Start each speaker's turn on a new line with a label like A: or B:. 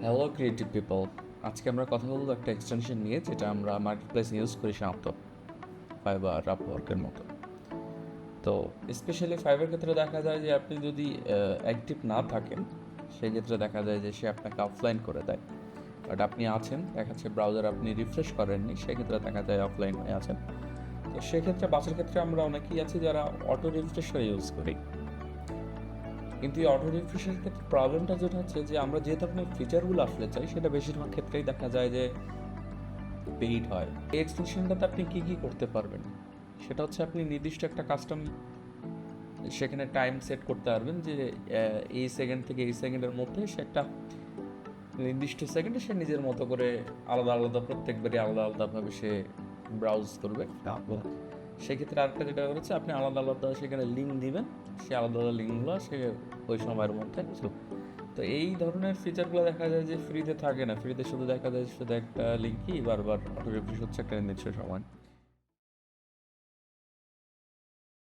A: Hello creative people, আজকে আমরা কথা বলবো একটা এক্সটেনশন নিয়ে যেটা আমরা মার্কেট প্লেস ইউজ করি সাধারণত ফাইবার আপওয়ার্কের মতো। তো স্পেশালি ফাইবার ক্ষেত্রে দেখা যায় যে আপনি যদি অ্যাক্টিভ না থাকেন সেক্ষেত্রে দেখা যায় যে সে আপনাকে অফলাইন করে দেয়। বাট আপনি আছেন, দেখা যাচ্ছে ব্রাউজার আপনি রিফ্রেশ করেননি, সেক্ষেত্রে দেখা যায় অফলাইন হয়ে আছেন। তো সেক্ষেত্রে বাসের ক্ষেত্রে আমরা অনেকেই আছি যারা অটো রিফ্রেশার ইউজ করি। কিন্তু এই অটো রিফ্রেশের ক্ষেত্রে প্রবলেমটা যেটা হচ্ছে যে আমরা যে ধরনের ফিচারগুলো আসলে চাই সেটা বেশিরভাগ ক্ষেত্রেই দেখা যায় যে পেইড হয়। এই এক্সটেনশনটাতে আপনি কী কী করতে পারবেন সেটা হচ্ছে আপনি নির্দিষ্ট একটা কাস্টম সেখানে টাইম সেট করতে পারবেন যে এই সেকেন্ড থেকে এই সেকেন্ডের মধ্যে সে একটা নির্দিষ্ট সেকেন্ডে সে নিজের মতো করে আলাদা আলাদা প্রত্যেকবারই আলাদা আলাদাভাবে সে ব্রাউজ করবে। সেক্ষেত্রে আরেকটা যেটা হচ্ছে আপনি আলাদা আলাদা সেখানে লিঙ্ক দিবেন, সে আলাদা আলাদা লিঙ্কগুলো সে ওই সময়ের মধ্যে তো এই ধরনের ফিচারগুলো দেখা যায় যে ফ্রিতে থাকে না। ফ্রিতে শুধু দেখা যায় শুধু একটা লিঙ্কই বারবার অটো রিফ্রেশ হচ্ছে একটা নির্দিষ্ট সময়।